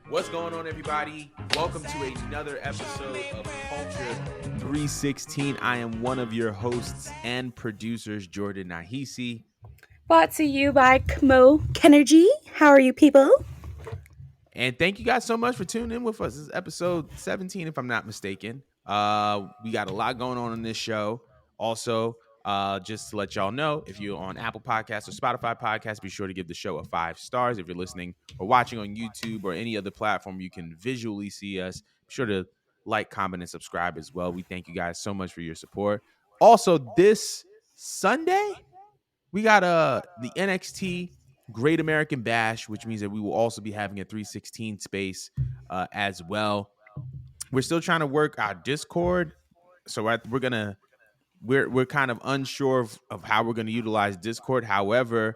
What's going on, everybody? Welcome to another episode of Culture 316. I am one of your hosts and producers, Jordan Nahisi. Brought to you by Kmo Kenergy. How are you people? And thank you guys so much for tuning in with us. This is episode 17, if I'm not mistaken. We got a lot going on in this show. Also, just to let y'all know, if you're on Apple Podcasts or Spotify Podcasts, be sure to give the show a 5 stars. If you're listening or watching on YouTube or any other platform you can visually see us, be sure to like, comment, and subscribe as well. We thank you guys so much for your support. Also, this Sunday, we got the NXT Great American Bash, which means that we will also be having a 316 space as well. We're still trying to work our Discord, so we're kind of unsure of how we're gonna utilize Discord. However,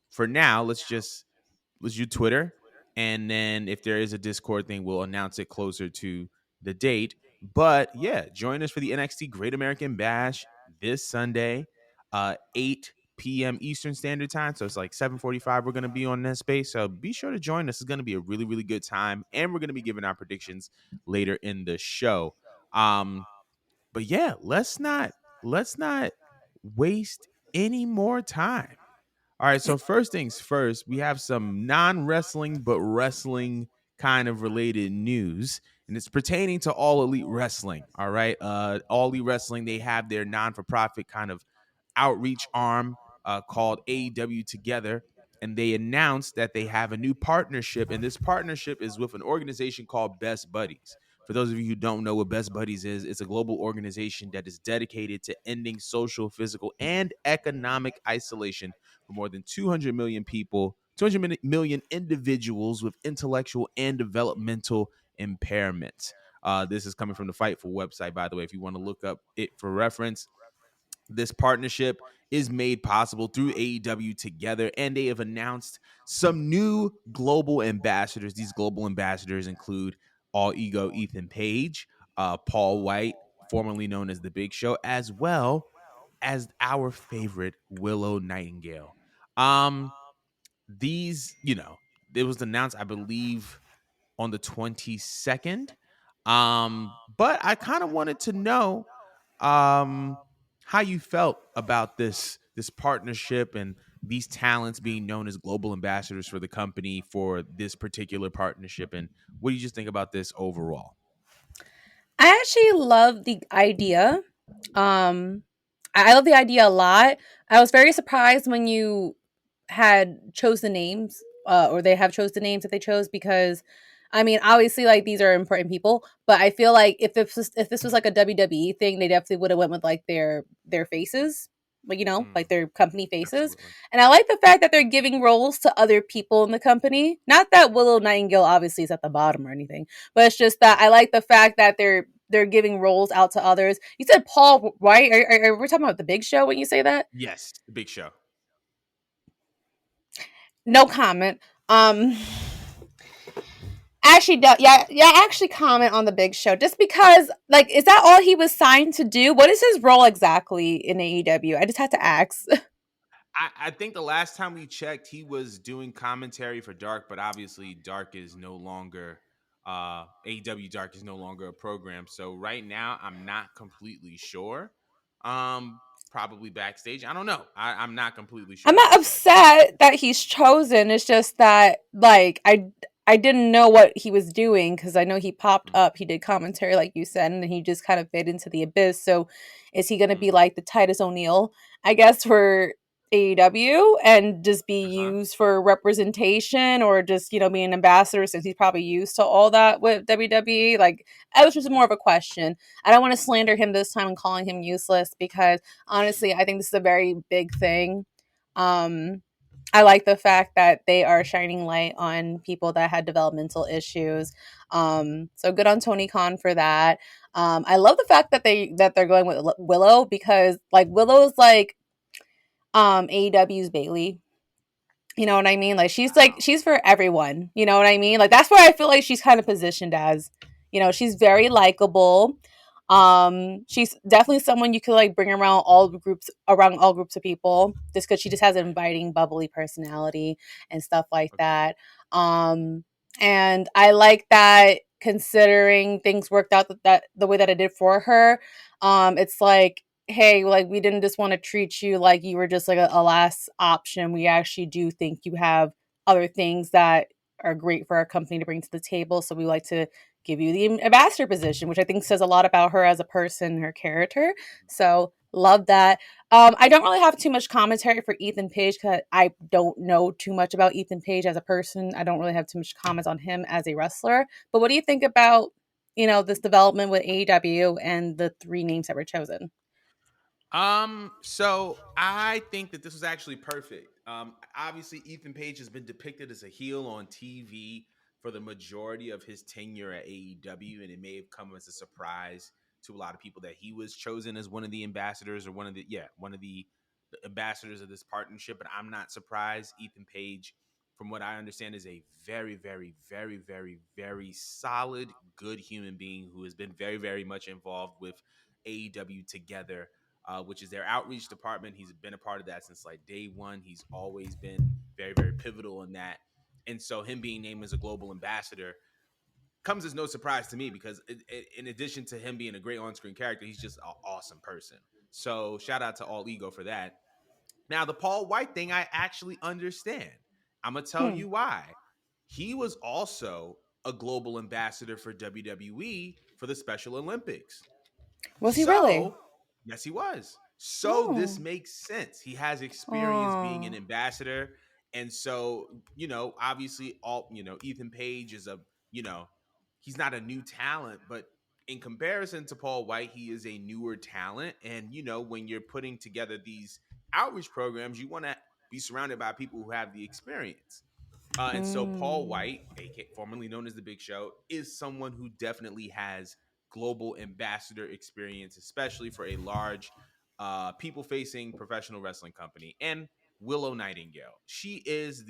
for now, let's do Twitter, and then if there is a Discord thing, we'll announce it closer to the date. But yeah, join us for the NXT Great American Bash this Sunday, 8 p.m. Eastern Standard Time. So it's like 7:45. We're gonna be on that space. So be sure to join us. It's gonna be a really, really good time, and we're gonna be giving our predictions later in the show. But yeah, let's not waste any more time. All right, so first things first, we have some non-wrestling but wrestling kind of related news, and it's pertaining to All Elite Wrestling. All right, All Elite Wrestling, they have their non-for-profit kind of outreach arm called AEW Together, and they announced that they have a new partnership, and this partnership is with an organization called Best Buddies. For those of you who don't know what Best Buddies is, it's a global organization that is dedicated to ending social, physical, and economic isolation for more than 200 million people, 200 million individuals with intellectual and developmental impairments. This is coming from the Fightful website, by the way, if you want to look up it for reference. This partnership is made possible through AEW Together, and they have announced some new global ambassadors. These global ambassadors include All Ego Ethan Page, Paul White, formerly known as The Big Show, as well as our favorite Willow Nightingale. Um, these, it was announced, I believe, on the 22nd. But I kind of wanted to know how you felt about this partnership and these talents being known as global ambassadors for the company for this particular partnership, and what do you just think about this overall? I actually love the idea. Um, I love the idea a lot. I was very surprised when you had chose the names, or they have chose the names that they chose because, I mean, obviously, like these are important people, but I feel like if this was like a WWE thing, they definitely would have went with like their faces, like Mm, like their company faces. absolutely. And I like the fact that they're giving roles to other people in the company. Not that Willow Nightingale obviously is at the bottom or anything, but it's just that I like the fact that they're giving roles out to others. You said Paul, right? Are we talking about the Big Show when you say that? Yes, the Big Show. No comment. Um, actually, no, yeah. Actually, comment on the Big Show just because, like, is that all he was signed to do? What is his role exactly in AEW? I just had to ask. I think the last time we checked, he was doing commentary for Dark, but obviously Dark is no longer AEW Dark is no longer a program. So right now, I'm not completely sure. Probably backstage. I don't know. I'm not completely I'm sure not myself. upset that he's chosen. It's just that, like, I didn't know what he was doing because I know he popped Mm, up. He did commentary, like you said, and then he just kind of fade into the abyss. So, is he going to mm, be like the Titus O'Neil, I guess, for AEW and just be uh-huh. used for representation or just, be an ambassador since he's probably used to all that with WWE? Like, that was just more of a question. I don't want to slander him this time and calling him useless because honestly, I think this is a very big thing. Um, I like the fact that they are shining light on people that had developmental issues. So good on Tony Khan for that. I love the fact that they're going with Willow because like Willow's like AEW's Bailey. You know what I mean? Like Wow. she's for everyone. You know what I mean? Like that's where I feel like she's kind of positioned as. She's very likable. She's definitely someone you could like bring around all groups of people just because she just has an inviting, bubbly personality and stuff like Agreed. that. Um, And I like that considering things worked out that the way that it did for her. It's like, hey, like we didn't just want to treat you like you were just like a last option. We actually do think you have other things that are great for our company to bring to the table. So we like to give you the ambassador position, which I think says a lot about her as a person, her character. So love that. I don't really have too much commentary for Ethan Page because I don't know too much about Ethan Page as a person. I don't really have too much comments on him as a wrestler. But what do you think about, this development with AEW and the three names that were chosen? So I think that this was actually perfect. Obviously Ethan Page has been depicted as a heel on TV for the majority of his tenure at AEW, and it may have come as a surprise to a lot of people that he was chosen as one of the ambassadors or one of the ambassadors of this partnership. But I'm not surprised. Ethan Page, from what I understand, is a very, very, very, very, very solid, good human being who has been very, very much involved with AEW together, which is their outreach department. He's been a part of that since like day one. He's always been very, very pivotal in that. And so him being named as a global ambassador comes as no surprise to me because in addition to him being a great on-screen character, he's just an awesome person. So shout out to All Ego for that. Now, the Paul White thing, I actually understand. I'm going to tell Hmm. you why. He was also a global ambassador for WWE for the Special Olympics. Was he really? So, yes, he was. So this Oh. makes sense. He has experience being an Oh. ambassador. And so, obviously Ethan Page is he's not a new talent, but in comparison to Paul White, he is a newer talent. And, when you're putting together these outreach programs, you want to be surrounded by people who have the experience. And so Paul Mm. White, formerly known as the Big Show, is someone who definitely has global ambassador experience, especially for a large people-facing professional wrestling company. And Willow Nightingale, she is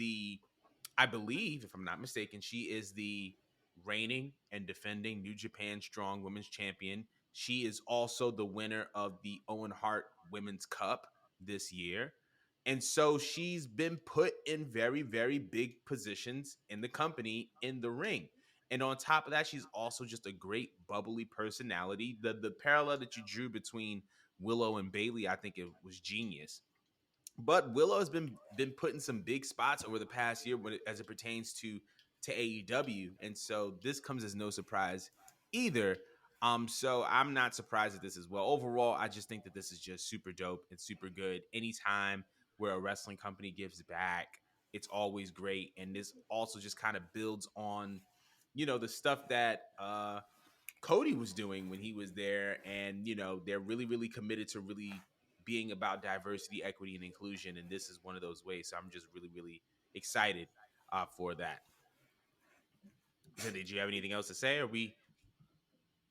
I believe, if I'm not mistaken, she is the reigning and defending New Japan Strong Women's Champion. She is also the winner of the Owen Hart Women's Cup this year. And so she's been put in very, very big positions in the company in the ring. And on top of that, she's also just a great bubbly personality. The parallel that you drew between Willow and Bailey, I think it was genius. But Willow has been put in some big spots over the past year as it pertains to AEW, and so this comes as no surprise either. So I'm not surprised at this as well. Overall, I just think that this is just super dope and super good. Anytime where a wrestling company gives back, it's always great, and this also just kind of builds on, the stuff that Cody was doing when he was there. And, they're really, really committed to really being about diversity, equity, and inclusion. And this is one of those ways. So I'm just really, really excited for that. So did you have anything else to say? Or we?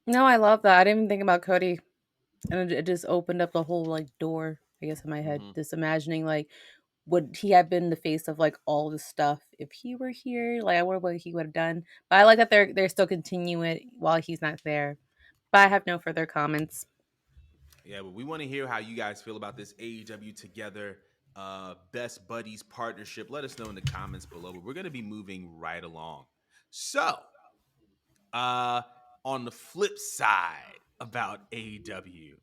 No, I love that. I didn't even think about Cody. And it just opened up the whole like door, I guess, in my head. Mm-hmm. Just imagining like would he have been the face of like all this stuff if he were here? Like I wonder what he would have done. But I like that they're still continuing it while he's not there. But I have no further comments. Yeah, but we want to hear how you guys feel about this AEW Together Best Buddies partnership. Let us know in the comments below. But we're going to be moving right along. So, uh, on the flip side about AEW,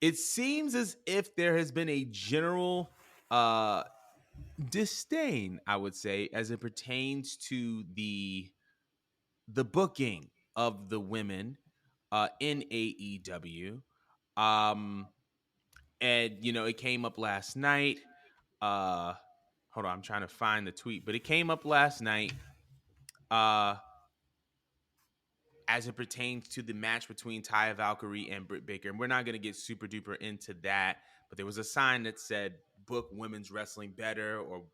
it seems as if there has been a general disdain, I would say, as it pertains to the booking of the women in AEW. Um, and it came up last night. Uh, hold on, I'm trying to find the tweet, but it came up last night. Uh, as it pertains to the match between Taya Valkyrie and Britt Baker. And we're not going to get super duper into that, but there was a sign that said book women's wrestling better, or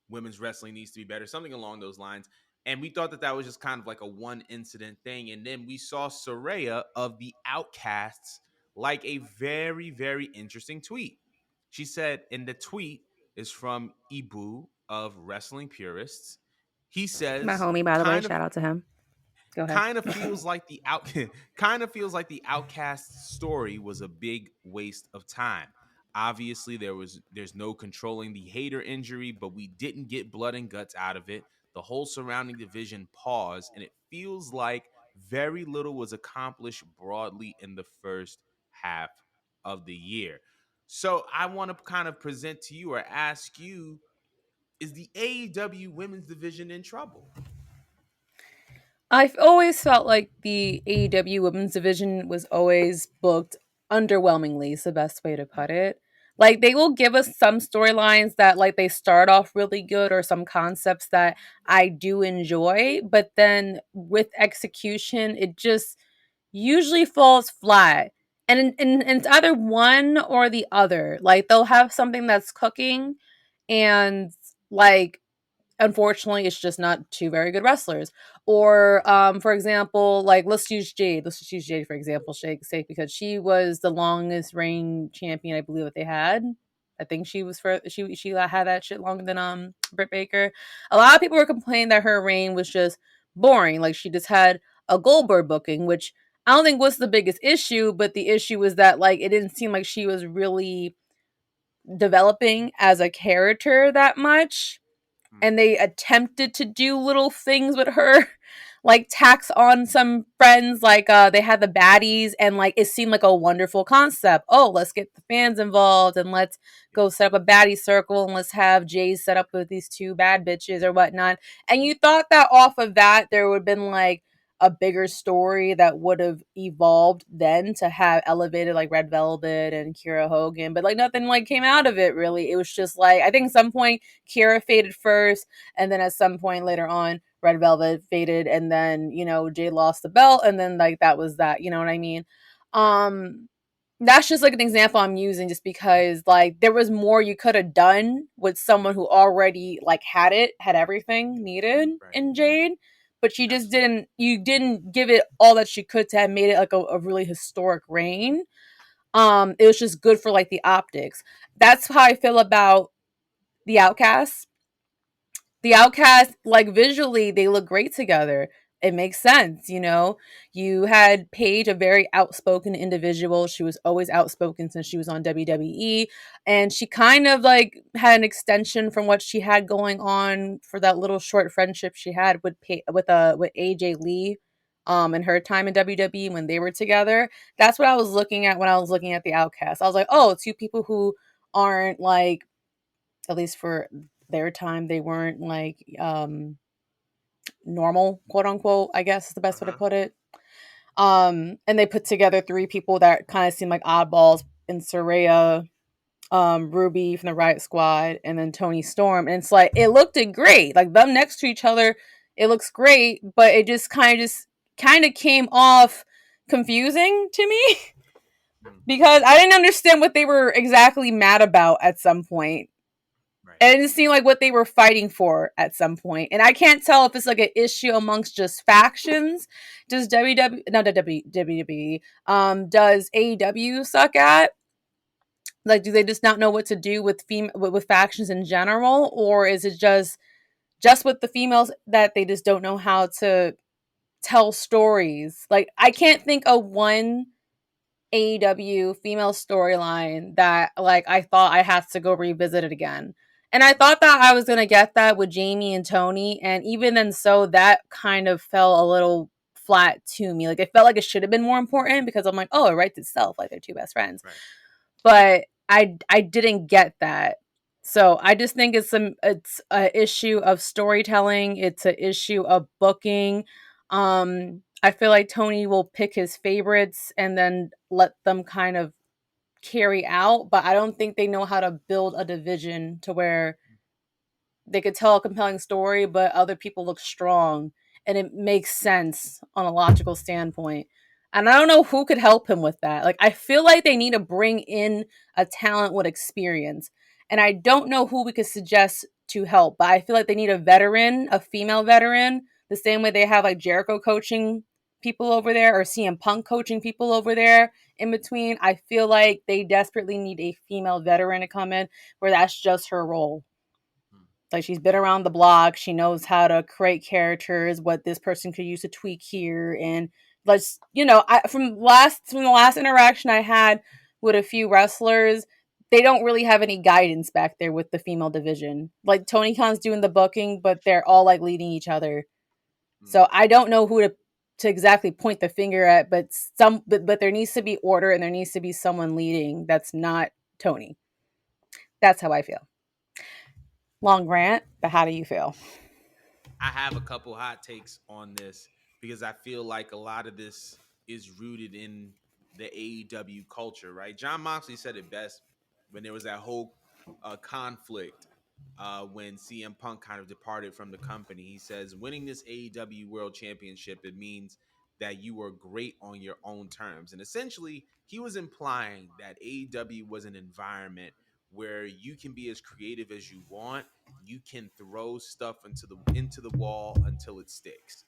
women's wrestling needs to be better, something along those lines. And we thought that that was just kind of like a one incident thing. And then we saw Soraya of the Outcasts like a very, very interesting tweet. She said, and the tweet is from Ibu of Wrestling Purists. He My says, homie, by the way, kind of shout out to him. Go ahead. kind of feels like the out kind of feels like the Outcast story was a big waste of time. Obviously, there's no controlling the hater injury, but we didn't get blood and guts out of it. the whole surrounding division paused, and it feels like very little was accomplished broadly in the first half of the year. So I want to kind of present to you or ask you, is the AEW women's division in trouble? I've always felt like the AEW women's division was always booked underwhelmingly, is the best way to put it. Like they will give us some storylines that like they start off really good or some concepts that I do enjoy, but then with execution it just usually falls flat. And it's either one or the other. Like they'll have something that's cooking and like unfortunately it's just not two very good wrestlers. Or for example, like let's use Jade for example sake, because she was the longest reign champion I believe that they had. I think she was for she had that shit longer than Britt Baker. A lot of people were complaining that her reign was just boring, like she just had a Goldberg booking, which I don't think was the biggest issue, but the issue was that like it didn't seem like she was really developing as a character that much, Hmm. and they attempted to do little things with her like tax on some friends, like they had the baddies, and like it seemed like a wonderful concept. Oh, let's get the fans involved and let's Yeah. go set up a baddie circle and let's have Jay set up with these two bad bitches or whatnot. And you thought that off of that there would have been like a bigger story that would have evolved then to have elevated like Red Velvet and Kira Hogan, but like nothing like came out of it really. It was just like I think at some point Kira faded first, and then at some point later on Red Velvet faded, and then Jay lost the belt, and then like that was that. You know what I mean? Right. Um, that's just like an example I'm using, just because like there was more you could have done with someone who already like had everything needed Right. in Jade, but you just Absolutely. didn't. You didn't give it all that she could to have made it like a really historic reign. It was just good for like the optics. That's how I feel about the Outcasts. The Outcasts, like visually, they look great together. It makes sense, you know. You had Paige, a very outspoken individual. She was always outspoken since she was on WWE, and she kind of like had an extension from what she had going on for that little short friendship she had with with AJ Lee, in her time in WWE when they were together. That's what I was looking at when I was looking at the Outcasts. I was like, oh, two people who aren't like, at least for their time, they weren't like normal, quote unquote, I guess is the Uh best way to huh. put it. And they put together three people that kind of seem like oddballs in Soraya, Ruby from the Riot Squad, and then Tony Storm. And it's like it looked great. Like them next to each other, it looks great, but it just kind of came off confusing to me Mm. because I didn't understand what they were exactly mad about at some point. Right. And it didn't seem like what they were fighting for at some point. And I can't tell if it's like an issue amongst just factions. Does WW not WWE does AEW suck at? Like, do they just not know what to do with with factions in general, or is it just with the females that they just don't know how to tell stories? Like, I can't think of one AEW female storyline that like I thought I had to go revisit it again. And I thought that I was gonna get that with Jamie and Tony, and even then, so that kind of fell a little flat to me. Like it felt like it should have been more important because I'm like, oh, it writes itself, like they're two best friends. Right. But I didn't get that. So I just think it's a issue of storytelling. It's an issue of booking. I feel like Tony will pick his favorites and then let them kind of carry out, but I don't think they know how to build a division to where they could tell a compelling story, but other people look strong and it makes sense on a logical standpoint. And I don't know who could help him with that. Like, I feel like they need to bring in a talent with experience. And I don't know who we could suggest to help, but I feel like they need a veteran, a female veteran, the same way they have like Jericho coaching people over there or CM Punk coaching people over there in between. I feel like they desperately need a female veteran to come in where that's just her role. Mm. Like she's been around the block. She knows how to create characters, what this person could use to tweak here. And let's, from the last interaction I had with a few wrestlers, they don't really have any guidance back there with the female division. Like Tony Khan's doing the booking, but they're all like leading each other. So Mm. I don't know who to exactly point the finger at, but but there needs to be order and there needs to be someone leading that's not Tony. That's how I feel. Long rant, but how do you feel? I have a couple hot takes on this because I feel like a lot of this is rooted in the AEW culture, right? John Moxley said it best when there was that whole conflict when CM Punk kind of departed from the company. He says, winning this AEW World Championship, it means that you were great on your own terms. And essentially, he was implying that AEW was an environment where you can be as creative as you want. You can throw stuff into the wall until it sticks.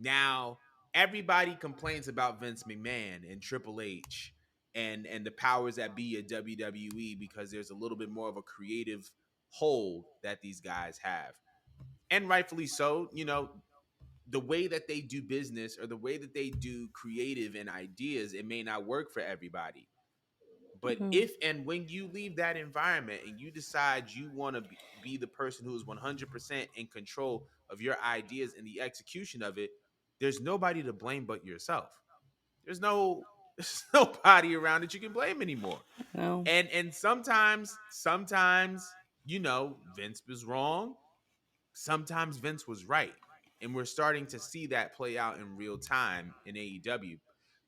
Now, everybody complains about Vince McMahon and Triple H and the powers that be at WWE because there's a little bit more of a creative hold that these guys have. And rightfully so, you know, the way that they do business or the way that they do creative and ideas, it may not work for everybody. But Mhm. if and when you leave that environment and you decide you want to be the person who is 100% in control of your ideas and the execution of it, there's nobody to blame but yourself. There's no there's nobody around that you can blame anymore. No. And sometimes you know Vince was wrong. Sometimes Vince was right. And we're starting to see that play out in real time in AEW.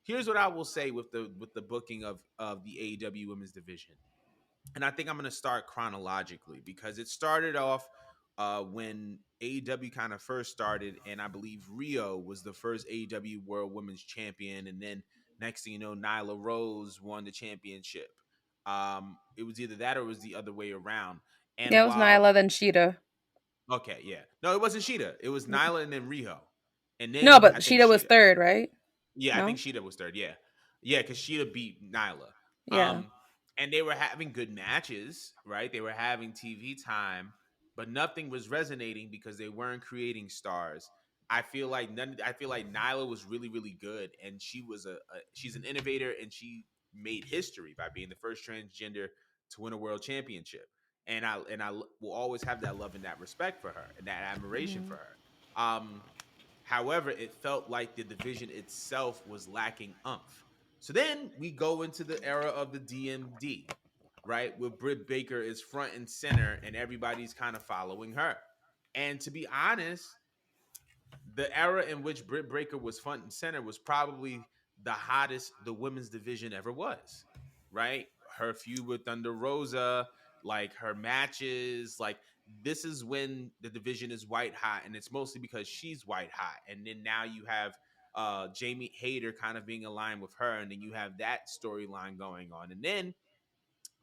Here's what I will say with the booking of the AEW women's division. And I think I'm going to start chronologically because it started off when AEW kind of first started, and I believe Rio was the first AEW World Women's Champion, and then next thing you know, Nyla Rose won the championship. It was either that or it was the other way around. Yeah, And it was while Nyla then Sheeta. Okay, yeah. No, it wasn't Sheeta. It was Nyla and then Riho. And No, then I but think Sheeta was Sheeta. third, right? Yeah, I think No. Sheeta was third. Yeah. Yeah, because Sheeta beat Nyla. Yeah. Um, and they were having good matches, right? They were having TV time, but nothing was resonating because they weren't creating stars. I feel like Nyla was really, really good. And she was she's an innovator and she made history by being the first transgender to win a world championship. And I will always have that love and that respect for her and that admiration Mhm. for her. However, it felt like the division itself was lacking umph. So then we go into the era of the DMD, right? Where Britt Baker is front and center and everybody's kind of following her. And to be honest, the era in which Britt Baker was front and center was probably the hottest the women's division ever was, right? Her feud with Thunder Rosa, like her matches, like this is when the division is white hot, and it's mostly because she's white hot. And then now you have Jamie Hayter kind of being aligned with her, and then you have that storyline going on. And then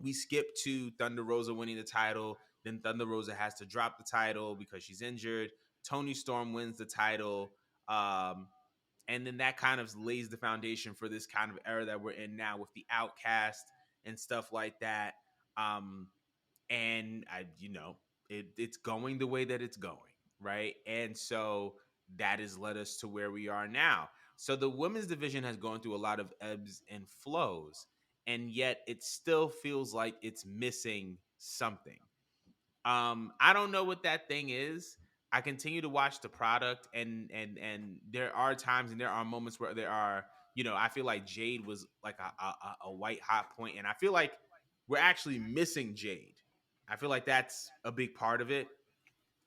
we skip to Thunder Rosa winning the title. Then Thunder Rosa has to drop the title because she's injured. Tony Storm wins the title. Um, and then that kind of lays the foundation for this kind of era that we're in now with the Outcast and stuff like that. Um, and it's going the way that it's going, right? And so that has led us to where we are now. So the women's division has gone through a lot of ebbs and flows, and yet it still feels like it's missing something. I don't know what that thing is. I continue to watch the product, and there are times and there are moments where there are, I feel like Jade was like a white hot point, and I feel like we're actually missing Jade. I feel like that's a big part of it.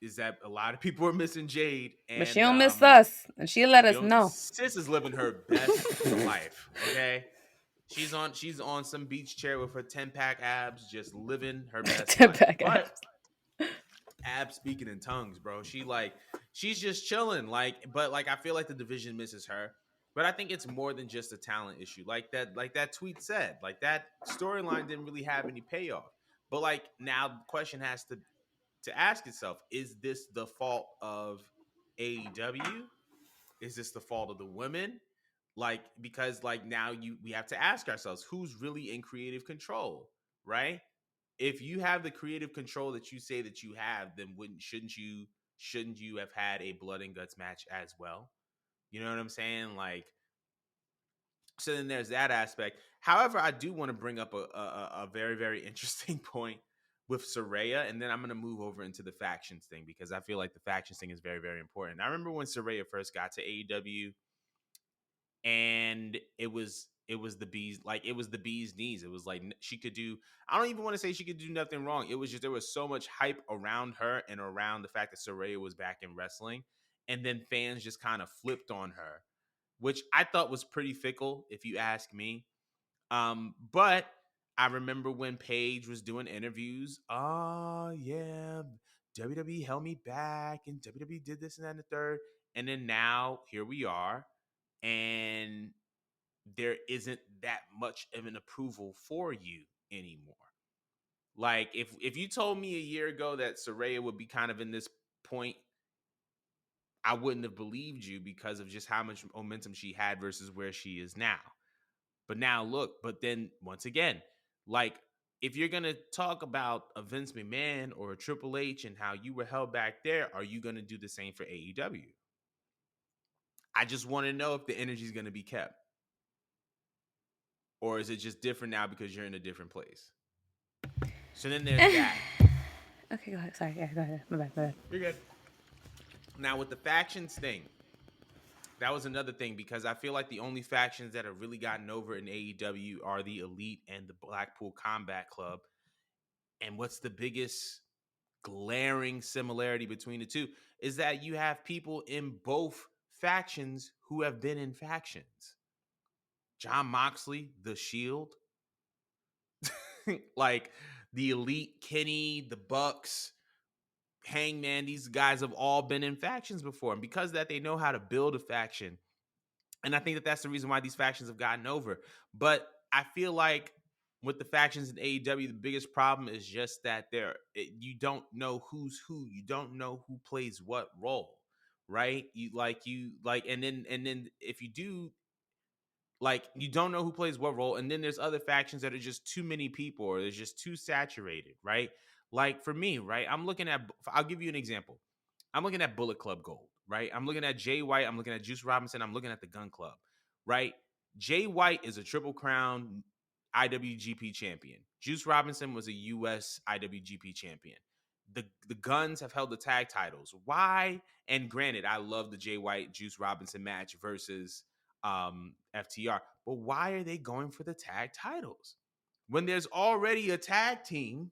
Is that a lot of people are missing Jade, But she and don't miss us, and she let us know. sis is living her best life. Okay, she's on some beach chair with her 10-pack abs, just living her best To life. back But abs. ab speaking in tongues, bro. She's just chilling. But I feel like the division misses her. But I think it's more than just a talent issue. Like that tweet said, like that storyline didn't really have any payoff. But like now the question has to ask itself, is this the fault of AEW? Is this the fault of the women? Like, because like now we have to ask ourselves who's really in creative control, right? If you have the creative control that you say that you have, then wouldn't shouldn't you have had a blood and guts match as well? You know what I'm saying? Like So then there's that aspect. However, I do want to bring up a very, very interesting point with Saraya, and then I'm going to move over into the factions thing because I feel like the factions thing is very, very important. I remember when Saraya first got to AEW, and it was the bees, like it was the bee's knees. It was like she could do. I don't even want to say she could do nothing wrong. It was just there was so much hype around her and around the fact that Saraya was back in wrestling, and then fans just kind of flipped on her, which I thought was pretty fickle, if you ask me. But I remember when Paige was doing interviews. Oh yeah, WWE held me back, and WWE did this and that and the third. And then now here we are, and there isn't that much of an approval for you anymore. Like if you told me a year ago that Saraya would be kind of in this point, I wouldn't have believed you because of just how much momentum she had versus where she is now. But now look, but then once again, like if you're gonna talk about a Vince McMahon or a Triple H and how you were held back there, are you gonna do the same for AEW? I just want to know if the energy is gonna be kept, or is it just different now because you're in a different place? So then there's that. Okay, go ahead. Sorry, yeah, go ahead. My bad. You're good. Now with the factions thing, that was another thing because I feel like the only factions that have really gotten over in AEW are the Elite and the Blackpool Combat Club. And what's the biggest glaring similarity between the two is that you have people in both factions who have been in factions. John Moxley, The Shield, like the Elite, Kenny, the Bucks, Hangman, these guys have all been in factions before. And because of that, they know how to build a faction. And I think that that's the reason why these factions have gotten over. But I feel like with the factions in AEW, the biggest problem is just that you don't know who's who. You don't know who plays what role, right? And then if you do, like, you don't know who plays what role, and then there's other factions that are just too many people or there's just too saturated, right? Like for me, right? I'll give you an example. I'm looking at Bullet Club Gold, right? I'm looking at Jay White. I'm looking at Juice Robinson. I'm looking at the Gun Club, right? Jay White is a Triple Crown IWGP champion. Juice Robinson was a US IWGP champion. The Guns have held the tag titles. Why? And granted, I love the Jay White Juice Robinson match versus FTR, but why are they going for the tag titles when there's already a tag team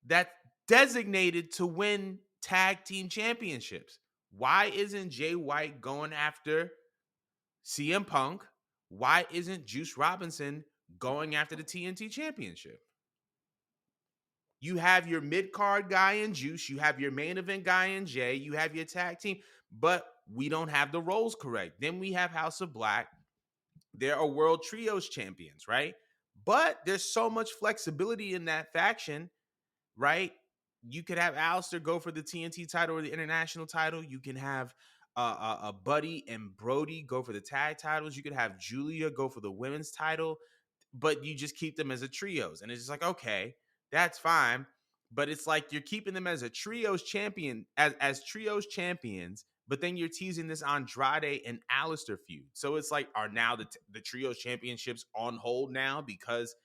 that's designated to win tag team championships? Why isn't Jay White going after CM Punk? Why isn't Juice Robinson going after the TNT championship? You have your mid card guy in Juice, you have your main event guy in Jay, you have your tag team, but we don't have the roles correct. Then we have House of Black. There are World Trios champions, right? But there's so much flexibility in that faction, right? You could have Alistair go for the TNT title or the international title. You can have Buddy and Brody go for the tag titles. You could have Julia go for the women's title, but you just keep them as a trios. And it's just like, okay, that's fine. But it's like you're keeping them as a trios champion, as trios champions, but then you're teasing this Andrade and Alistair feud. So it's like, are now the trios championships on hold now because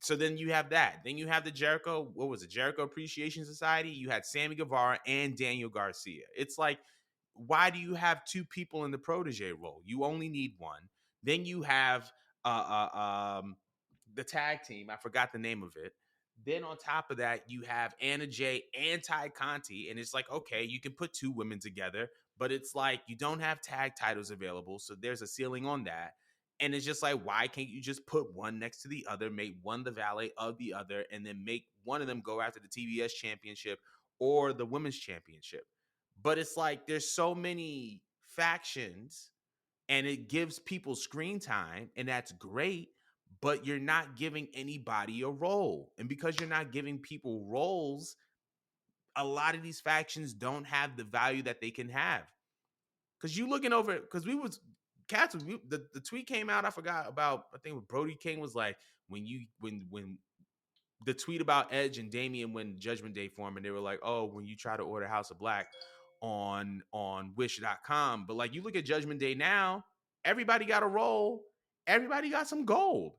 so then you have that. Then you have the Jericho, what was it? Jericho Appreciation Society. You had Sammy Guevara and Daniel Garcia. It's like, why do you have two people in the protege role? You only need one. Then you have the tag team. I forgot the name of it. Then on top of that, you have Anna Jay and Ty Conti. And it's like, okay, you can put two women together, but it's like you don't have tag titles available. So there's a ceiling on that. And it's just like, why can't you just put one next to the other, make one the valet of the other, and then make one of them go after the TBS championship or the women's championship? But it's like there's so many factions and it gives people screen time, and that's great, but you're not giving anybody a role. And because you're not giving people roles, a lot of these factions don't have the value that they can have. Because you looking over, because we was cats, the tweet came out, I forgot about, I think Brody King was like, when the tweet about Edge and Damian when Judgment Day formed, and they were like, oh, when you try to order House of Black on wish.com. But like you look at Judgment Day now, everybody got a role. everybody got some gold.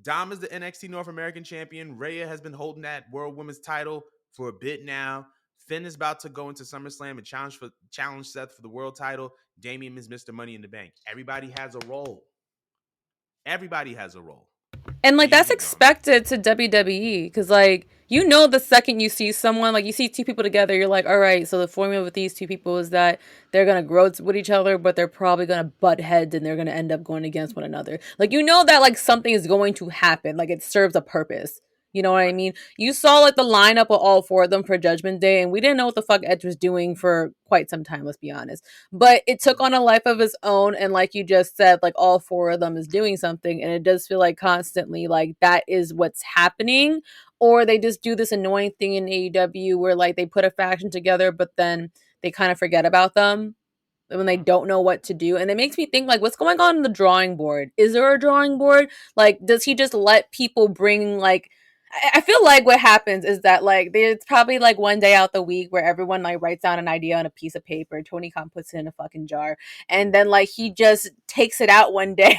Dom is the NXT North American champion. Rhea has been holding that World Women's title for a bit now. Finn is about to go into SummerSlam and challenge Seth for the world title. Damian is Mr. Money in the Bank. Everybody has a role. Everybody has a role. And But like you can that's keep going. expected to WWE because like you know the second you see someone like you see two people together, you're like, all right, so the formula with these two people is that they're gonna grow with each other, but they're probably gonna butt heads and they're gonna end up going against one another. Like you know that like something is going to happen, like it serves a purpose. You know what I Right. mean? You saw like the lineup of all four of them for Judgment Day, and we didn't know what the fuck Edge was doing for quite some time. Let's be honest, but it took on a life of its own, and like you just said, like all four of them is doing something, and it does feel like constantly like that is what's happening, or they just do this annoying thing in AEW where like they put a faction together, but then they kind of forget about them when they Uh-huh. don't know what to do. And it makes me think like what's going on in the drawing board? Is there a drawing board? Like does he just let people bring like I feel like what happens is that like there's probably like one day out the week where everyone like writes down an idea on a piece of paper. Tony Khan puts it in a fucking jar, and then like he just takes it out one day,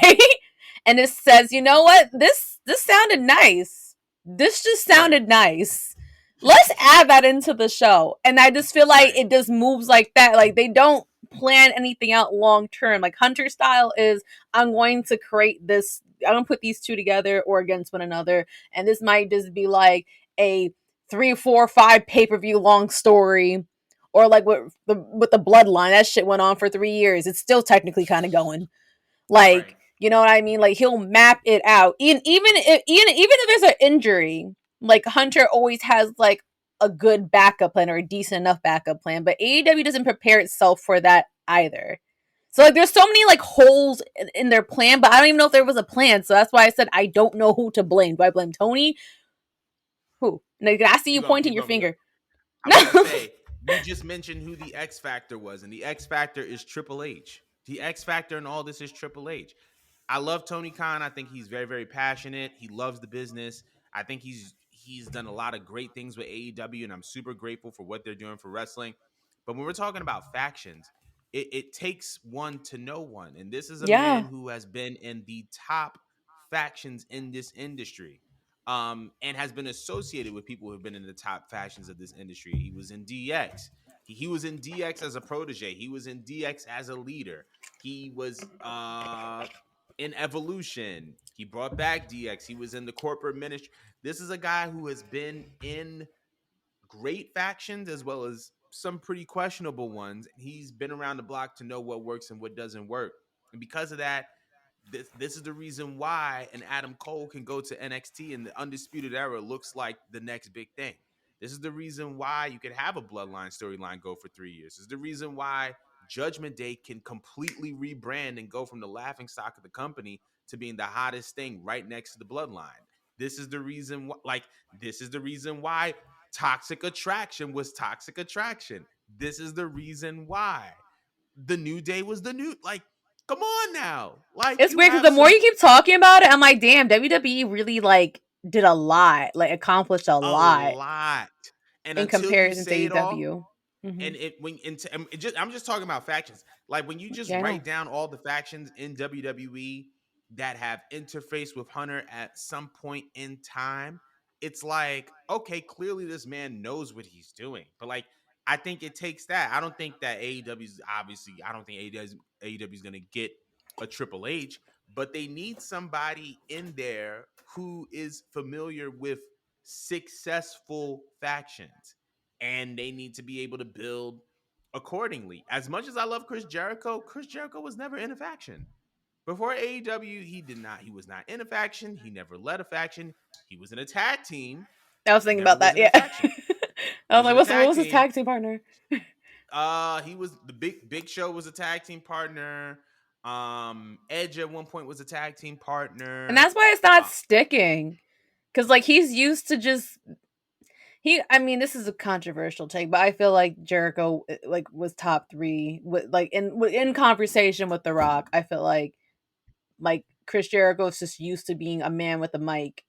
and it says, you know what, this sounded nice. This just Right. sounded nice. Let's add that into the show. And I just feel like Right. it just moves like that. Like they don't plan anything out long term. Like Hunter style is I'm going to create this, I'm gonna put these two together or against one another. And this might just be like a 3, 4, 5 pay-per-view long story. Or like with the bloodline. That shit went on for 3 years. It's still technically kind of going. Right. Like, you know what I mean? Like he'll map it out. Even if there's an injury, like Hunter always has like a good backup plan or a decent enough backup plan. But AEW doesn't prepare itself for that either. So like there's so many like holes in their plan, but I don't even know if there was a plan. So that's why I said I don't know who to blame. Do I blame Tony? Who? Like, I see you Keep going. pointing Keep your going. Keep going. finger. I No. was gonna say you just mentioned who the X Factor was, and the X Factor is Triple H. The X Factor in all this is Triple H. I love Tony Khan. I think he's very, very passionate. He loves the business. I think he's done a lot of great things with AEW, and I'm super grateful for what they're doing for wrestling. But when we're talking about factions, it takes one to know one, and this is a man Yeah. who has been in the top factions in this industry, and has been associated with people who have been in the top factions of this industry. He was in DX. He was in DX as a protege. He was in DX as a leader. He was in Evolution. He brought back DX. He was in the corporate ministry. This is a guy who has been in great factions as well as some pretty questionable ones. He's been around the block to know what works and what doesn't work. And because of that, this is the reason why an Adam Cole can go to NXT and the Undisputed Era looks like the next big thing. This is the reason why you could have a Bloodline storyline go for 3 years. This is the reason why Judgment Day can completely rebrand and go from the laughing stock of the company to being the hottest thing right next to the Bloodline. This is the reason this is the reason why Toxic Attraction was Toxic Attraction. This is the reason why the New Day was the new, like, come on now. Like, It's you weird because have the more some you keep talking about it, I'm like, damn, WWE really like did a lot, like accomplished a a lot lot. And in until you comparison to say it all, AEW. Mm-hmm. and I'm just talking about factions. Like when you just Yeah, I write know. down all the factions in WWE that have interfaced with Hunter at some point in time, it's like, okay, clearly this man knows what he's doing. But like, I think it takes that. I don't think that AEW's obviously. I don't think AEW is going to get a Triple H, but they need somebody in there who is familiar with successful factions, and they need to be able to build accordingly. As much as I love Chris Jericho was never in a faction. Before AEW, he did not. He was not in a faction. He never led a faction. He was in a tag team. I was He thinking never about was that. in a Yeah, faction. I He was was like, in a what tag was his team. tag team partner? He was the Big Show was a tag team partner. Edge at one point was a tag team And partner. that's why it's not Uh, sticking. Because like he's used to just he. I mean, this is a controversial take, but I feel like Jericho like was top three with like in conversation with The Rock. I feel like Chris Jericho is just used to being a man with a mic.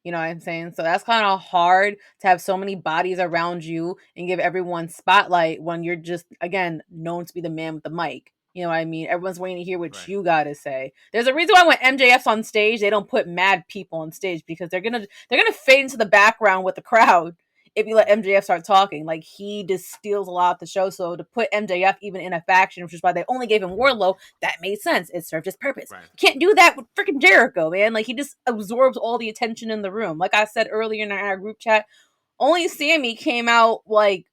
You know what I'm saying? So that's kind of hard to have so many bodies around you and give everyone spotlight when you're just again known to be the man with the mic. You know what I mean? Everyone's waiting to hear what Right. you gotta say. There's a reason why when MJF's on stage, they don't put mad people on stage because they're gonna fade into the background with the crowd if you let Right. MJF start talking. Like he just steals a lot of the show. So to put MJF even in a faction, which is why they only gave him Wardlow, that made sense. It served its purpose. Right. You can't do that with freaking Jericho, man. Like he just absorbs all the attention in the room. Like I said earlier in our group chat, only Sammy came out like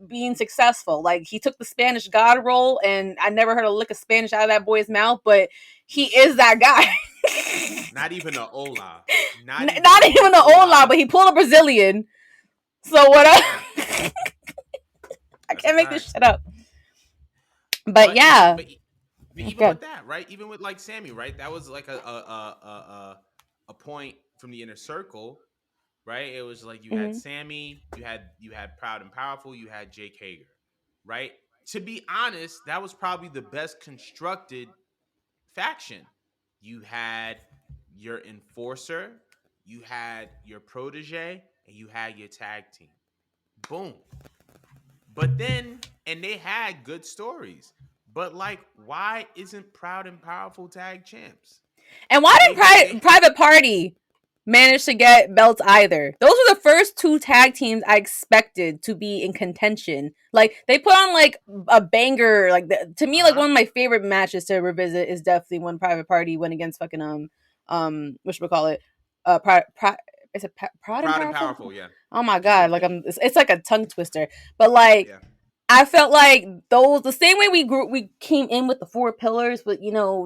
being successful. Like he took the Spanish God role, and I never heard a lick of Spanish out of that boy's mouth, but he is that guy. Not even a hola. Not even the Ola, but he pulled a Brazilian. So what? I That's a can't make this fact. shit up. But But even yeah, but even good. with that, right? Even with like Sammy, right? That was like a point from the inner circle, right? It was like you had Mm-hmm. Sammy, you had Proud and Powerful, you had Jake Hager, right? To be honest, that was probably the best constructed faction. You had your enforcer, you had your protege, and you had your tag team. Boom. But then, and they had good stories. But like, why isn't Proud and Powerful tag champs? And why They didn't they Private Party manage to get belts either? Those were the first two tag teams I expected to be in contention. Like they put on like a banger. Like to me, like uh-huh. one of my favorite matches to revisit is definitely when Private Party went against fucking what should we call it? Is it Proud and Proud and Powerful? Powerful, yeah. Oh my god! Like it's like a tongue twister. But like Yeah. I felt like those the same way we came in with the four pillars with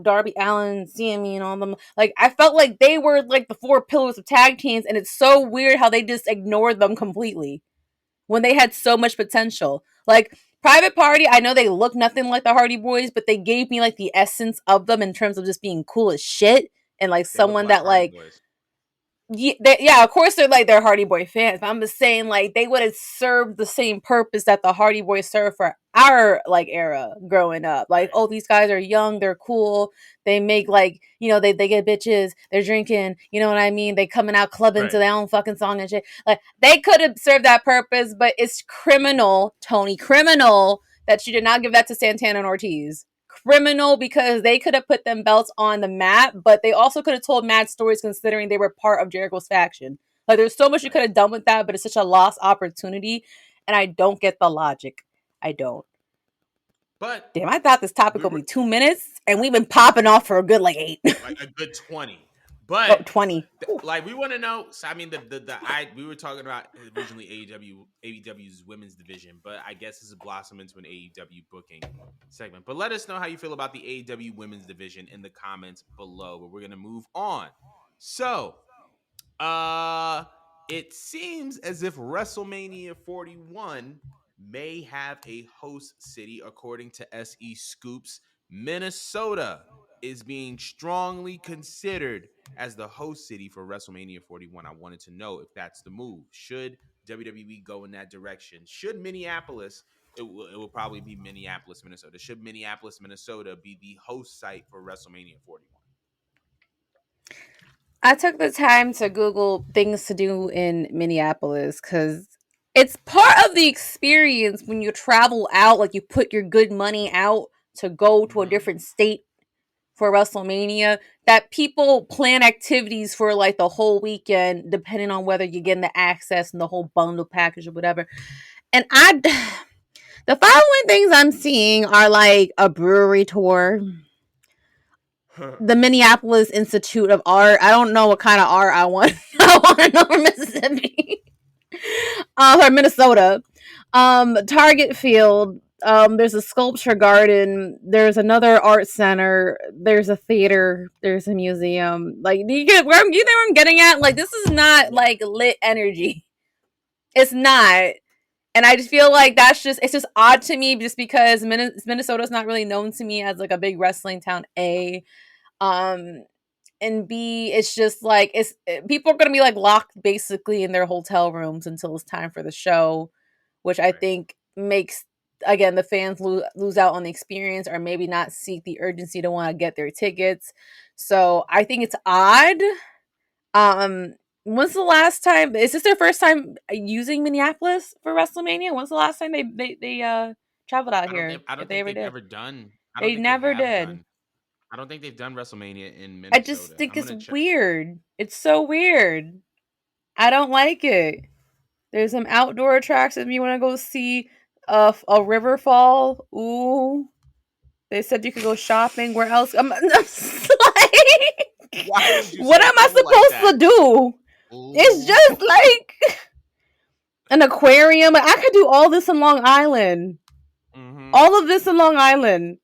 Darby Allin, CME, and all of them. Like I felt like they were like the four pillars of tag teams, and it's so weird how they just ignored them completely when they had so much potential. Like Private Party, I know they look nothing like the Hardy Boys, but they gave me like the essence of them in terms of just being cool as shit and like They look someone like that Hardy like Boys. yeah, of course they're Hardy Boy fans, but I'm just saying like they would have served the same purpose that the Hardy Boys served for our like era growing up. Like, Right. oh, these guys are young, they're cool, they make like they get bitches, they're drinking, you know what I mean? They coming out clubbing to Right. their own fucking song and shit. Like they could have served that purpose, but it's criminal, Tony, criminal that you did not give that to Santana and Ortiz. Criminal because they could have put them belts on the map, but they also could have told mad stories considering they were part of Jericho's faction. Like there's so much you Right. could have done with that, but it's such a lost opportunity, and I don't get the logic. I don't. But Damn, I thought this topic we would were be 2 minutes, and we've been popping off for a good like 8. like a good 20. Oh, But 20. like we want to know. So I mean, we were talking about originally AEW's women's division, but I guess this has blossomed into an AEW booking segment. But let us know how you feel about the AEW women's division in the comments below. But we're gonna move on. So, uh, it seems as if WrestleMania 41 may have a host city, according to SE Scoops. Minnesota is being strongly considered as the host city for WrestleMania 41. I wanted to know if that's the move. Should WWE go in that direction? Should Minneapolis, it will probably be Minneapolis, Minnesota. Should Minneapolis, Minnesota be the host site for WrestleMania 41? I took the time to Google things to do in Minneapolis because it's part of the experience when you travel out. Like you put your good money out to go to a Mm-hmm. different state for WrestleMania, that people plan activities for like the whole weekend, depending on whether you're getting the access and the whole bundle package or whatever. And the following things I'm seeing are like a brewery tour, the Minneapolis Institute of Art. I don't know what kind of art I want. I want to know from Mississippi, or Minnesota. Target Field. There's a sculpture garden. There's another art center. There's a theater. There's a museum. Like, do you get where you think where I'm getting at? Like, this is not Yeah. like lit energy. It's not. And I just feel like it's just odd to me just because Minnesota's not really known to me as like a big wrestling town. Um, and B, it's just like people are gonna be like locked basically in their hotel rooms until it's time for the show, which I Right. think makes again the fans lose out on the experience or maybe not seek the urgency to want to get their tickets. So I think it's odd. Um, when's the last time? Is this their first time using Minneapolis for WrestleMania? When's the last time they traveled out here? I If don't they think ever they've did. ever done. I don't They think they never have did. done. I don't think they've done WrestleMania in I just Minnesota. think I'm it's gonna check. weird. It's so weird. I don't like it. There's some outdoor attractions. You want to go see a river fall. Ooh, they said you could go shopping. Where else? Like, Why would you what say am I "oh" like supposed that? to do? It's Ooh. just like an aquarium. I could do all this in Long Island. Mm-hmm. All of this in Long Island.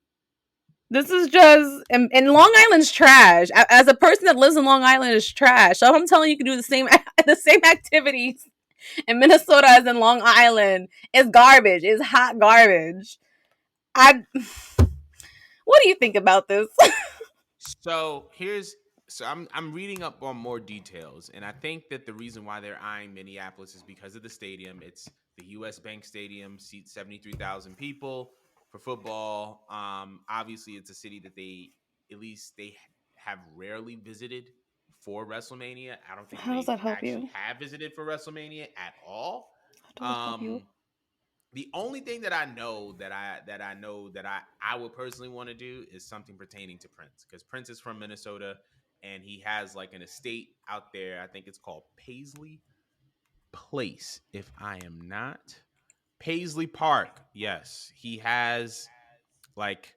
This is just and Long Island's trash. As a person that lives in Long Island, is trash. So if I'm telling you, you can do the same the same activities in Minnesota as in Long Island. It's garbage. It's hot garbage. I. What do you think about this? So here's so I'm reading up on more details, and I think that the reason why they're eyeing Minneapolis is because of the stadium. It's the U.S. Bank Stadium, seats 73,000 people for football. Obviously, it's a city that they at least they have rarely visited for WrestleMania. I don't think How does they that help actually you? have visited for WrestleMania at all. How does that help you? Um, the only thing that I know that I would personally want to do is something pertaining to Prince, because Prince is from Minnesota and he has like an estate out there. I think it's called Paisley Place, if I am not Paisley Park. Yes, he has like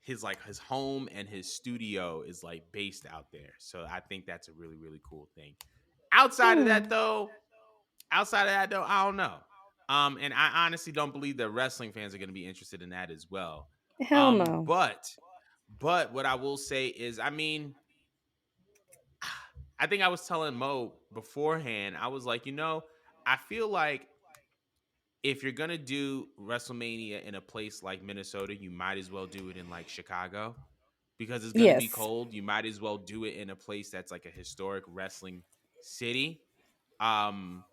his home and his studio is like based out there. So I think that's a really really cool thing. Outside of that Hmm. though, I don't know. And I honestly don't believe that wrestling fans are going to be interested in that as well. Hell Um, no. but but what I will say is, I mean, I think I was telling Mo beforehand. I was like, I feel like if you're gonna do WrestleMania in a place like Minnesota, you might as well do it in like Chicago because it's gonna be Yes. cold. You might as well do it in a place that's like a historic wrestling city. Um,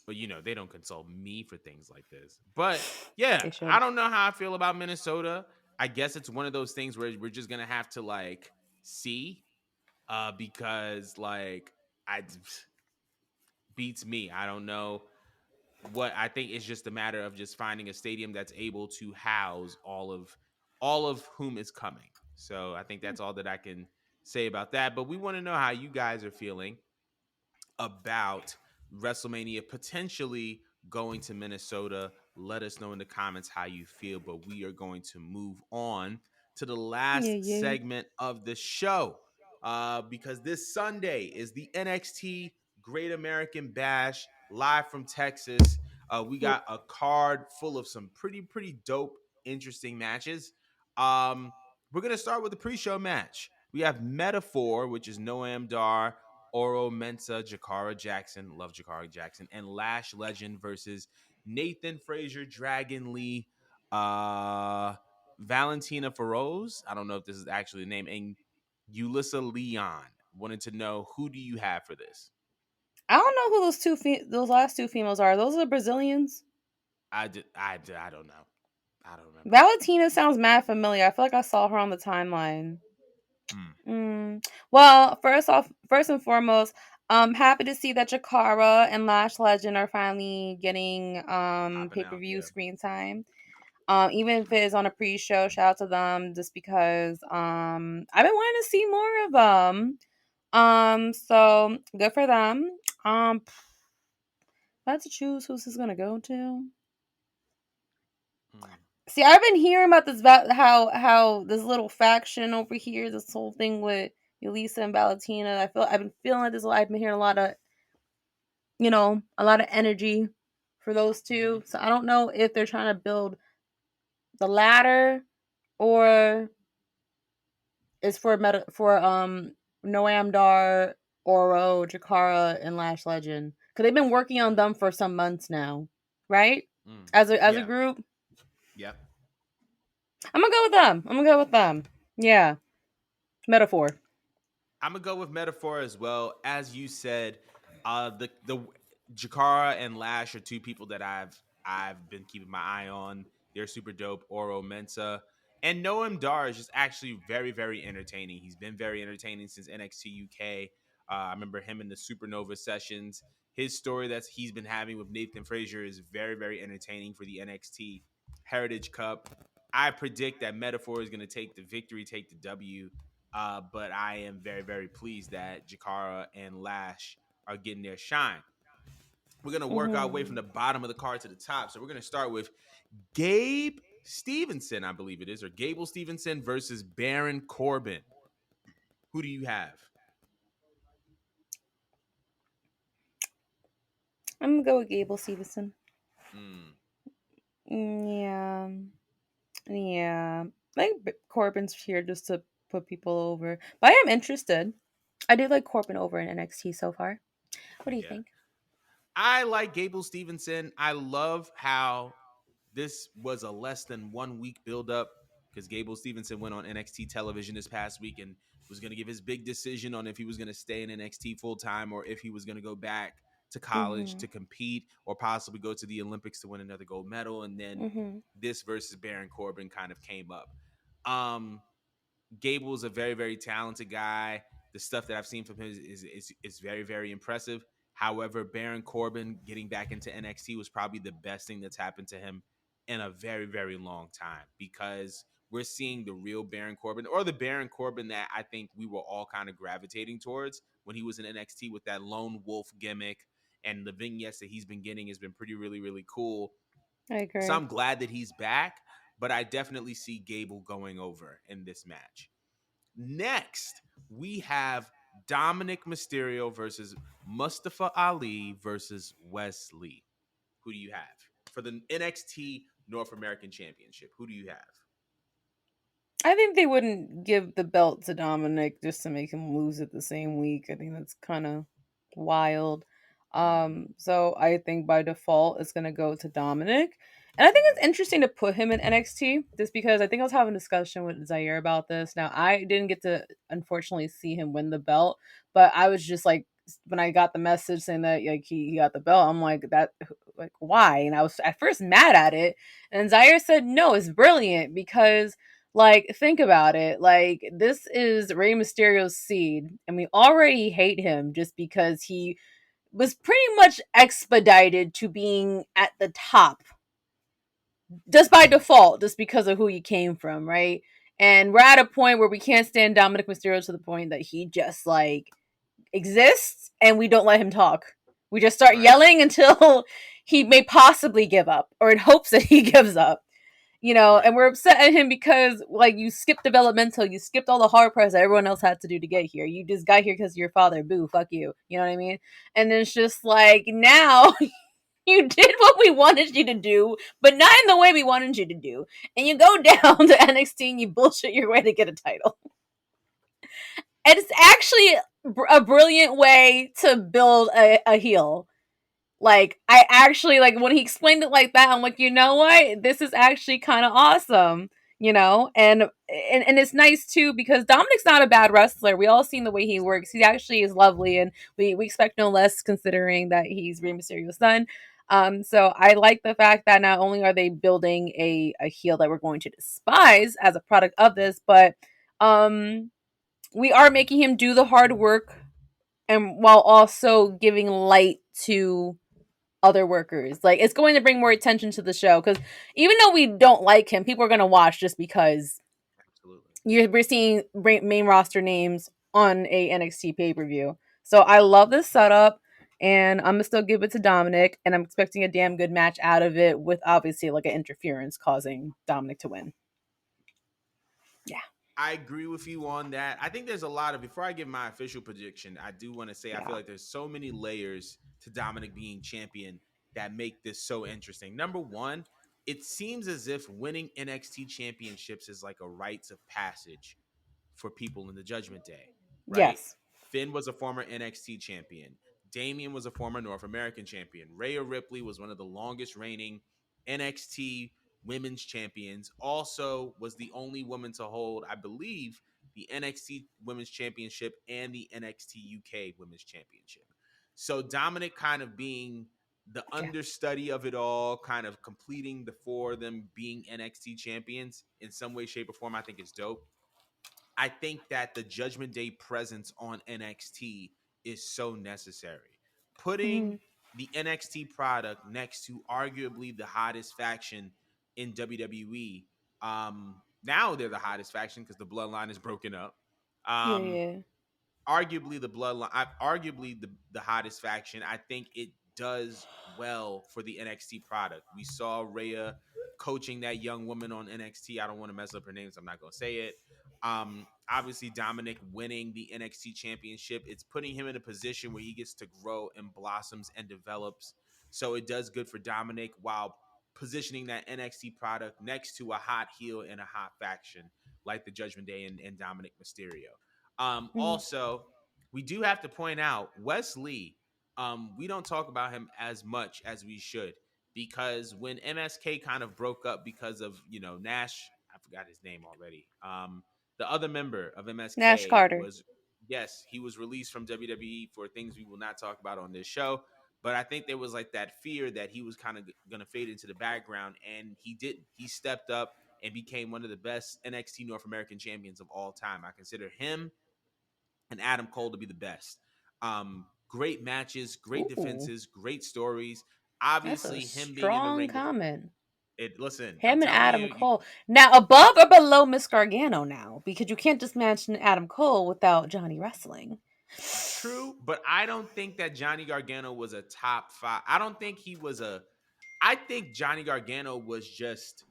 but they don't consult me for things like this. But yeah, They I should. don't know how I feel about Minnesota. I guess it's one of those things where we're just gonna have to like see, because like I beats me. I don't know what I think it's just a matter of just finding a stadium that's able to house all of whom is coming. So I think that's all that I can say about that. But we want to know how you guys are feeling about WrestleMania potentially going to Minnesota. Let us know in the comments how you feel. But we are going to move on to the Yeah, last yeah. segment of the show, because this Sunday is the NXT Great American Bash live from Texas. We Yep. got a card full of some pretty dope, interesting matches. Um, we're gonna start with the pre-show match. We have Metaphor, which is Noam Dar, Oro Mensa, Jakara Jackson, love Jakara Jackson, and Lash Legend versus Nathan Frazier, Dragon Lee, Valentina Feroz. I don't know if this is actually the name, and Ulissa Leon. Wanted to know, who do you have for this? I don't know who those last two females are. Those are Brazilians. I don't know. I don't remember. Valentina sounds mad familiar. I feel like I saw her on the timeline. Hmm. Well, first and foremost, I'm happy to see that Jakara and Lash Legend are finally getting Popping pay per out, view yeah. screen time. Even if it is on a pre show, shout out to them just because I've been wanting to see more of them. So good for them. If I had to choose who's this gonna go to. Hmm. See, I've been hearing about this how this little faction over here, this whole thing with Elisa and Valentina. I've been feeling like this. I've been hearing a lot of energy for those Mm-hmm. two. So I don't know if they're trying to build the ladder or is for Noam Dar, Oro, Jakara, and Lash Legend. Because they've been working on them for some months now, right? Mm. As a Yeah. group. Yep. I'm gonna go with them. I'm gonna go with them. Yeah. Metaphor. I'm gonna go with Metaphor as well. As you said, the Jakara and Lash are two people that I've been keeping my eye on. They're super dope. Oro Mensa and Noam Dar is just actually very entertaining. He's been very entertaining since NXT UK. I remember him in the Supernova sessions. His story that he's been having with Nathan Frazier is very entertaining for the NXT Heritage Cup. I predict that Metaphor is going to take the victory, take the W. But I am very, very pleased that Jakara and Lash are getting their shine. We're going to work our way from Mm-hmm. the bottom of the card to the top. So we're going to start with Gabe Stevenson, I believe it is, or Gable Stevenson versus Baron Corbin. Who do you have? I'm gonna go with Gable Stevenson. Mm, Yeah, yeah. I think Corbin's here just to put people over, but I am interested. I do like Corbin over in NXT so far. What do you yeah. think? I like Gable Stevenson. I love how this was a less than 1 week buildup because Gable Stevenson went on NXT television this past week and was going to give his big decision on if he was going to stay in NXT full time or if he was going to go back to college Mm-hmm. to compete or possibly go to the Olympics to win another gold medal. And then Mm-hmm. this versus Baron Corbin kind of came up. Um, Gable's a very, very talented guy. The stuff that I've seen from him is very, very impressive. However, Baron Corbin getting back into NXT was probably the best thing that's happened to him in a very, very long time because we're seeing the real Baron Corbin or the Baron Corbin that I think we were all kind of gravitating towards when he was in NXT with that lone wolf gimmick. And the vignettes that he's been getting has been pretty, really, really cool. I So agree. I'm glad that he's back, but I definitely see Gable going over in this match. Next, we have Dominic Mysterio versus Mustafa Ali versus Wesley. Who do you have for the NXT North American Championship? Who do you have? I think they wouldn't give the belt to Dominic just to make him lose it the same week. I think that's kind of wild. Mm-hmm. So I think by default it's gonna go to Dominic. And I think Mm-hmm. it's interesting to put him in NXT just because I think I was having a discussion with Zaire about this. Now I didn't get to unfortunately see him win the belt, but I was just like when I got the message saying that like he got the belt, I'm like that like why? And I was at first mad at it. And Zaire said no, it's brilliant because like, think about it. Like, this is Rey Mysterio's seed, and we already hate him just because he was pretty much expedited to being at the top just by default, just because of who he came from, right? And we're at a point where we can't stand Dominic Mysterio to the point that he just like exists and we don't let him talk. We just start Right. yelling until he may possibly give up or in hopes that he gives up, and Right. we're upset at him because like you skipped developmental, you skipped all the hard parts that everyone else had to do to get here. You just got here because of your father. Boo, fuck you. You know what I mean? And it's just like now you did what we wanted you to do, but not in the way we wanted you to do. And you go down to NXT and you bullshit your way to get a title. And it's actually a brilliant way to build a heel. Like I actually like when he explained it like that, I'm like, you know what? This is actually kind of awesome, and it's nice too because Dominic's not a bad wrestler. We all seen the way he works. He actually is lovely, and we expect no less considering that he's Rey Mysterio's son. So I like the fact that not only are they building a heel that we're going to despise as a product of this, but um we are making him do the hard work and while also giving light to other workers. Like it's going to bring more attention to the show because even though we don't like him, people are going to watch just because Absolutely. we're seeing main roster names on a NXT pay per view. So I love this setup, and I'm gonna still give it to Dominic, and I'm expecting a damn good match out of it with obviously like an interference causing Dominic to win. Yeah, I agree with you on that. I think there's a lot of, before I give my official prediction, I do want to say I feel yeah, like there's so many layers to Dominic being champion that make this so interesting. Number one, it seems as if winning NXT championships is like a rites of passage for people in the Judgment Day, right? yes, Finn was a former NXT champion. Damian was a former North American champion. Rhea Ripley was one of the longest reigning NXT women's champions. Also, was the only woman to hold, I believe, the NXT Women's Championship and the NXT UK Women's Championship. So Dominic kind of being the yeah, understudy of it all, kind of completing the four of them being NXT champions in some way, shape, or form, I think is dope. I think that the Judgment Day presence on NXT is so necessary. Putting mm-hmm. the NXT product next to arguably the hottest faction in WWE Now they're the hottest faction because the bloodline is broken up. Yeah, Um, yeah. Arguably the bloodline, arguably the hottest faction. I think it does well for the NXT product. We saw Rhea coaching that young woman on NXT. I don't want to mess up her name, so I'm not going to say it. Obviously Dominic winning the NXT championship, it's putting him in a position where he gets to grow and blossoms and develops. So it does good for Dominic while positioning that NXT product next to a hot heel and a hot faction like the Judgment Day and Dominic Mysterio. Mhm. Also, we do have to point out Wes Lee. We don't talk about him as much as we should because when MSK kind of broke up because of Nash, I forgot his name already. The other member of Nash MSK Carter. was yes, he was released from WWE for things we will not talk about on this show. But I think there was like that fear that he was kind of going to fade into the background, and he didn't. He stepped up and became one of the best NXT North American champions of all time. I consider him and Adam Cole to be the best. Great matches, great Ooh, defenses, great stories. that's a Obviously, him being in the strong ring with comment. it. Listen, I'm Him and telling Adam you, Cole. Now, above or below Miss Gargano now? Because you can't just mention Adam Cole without Johnny Wrestling. true, but I don't think that Johnny Gargano was a top five. I don't think he was a. I think Johnny Gargano was just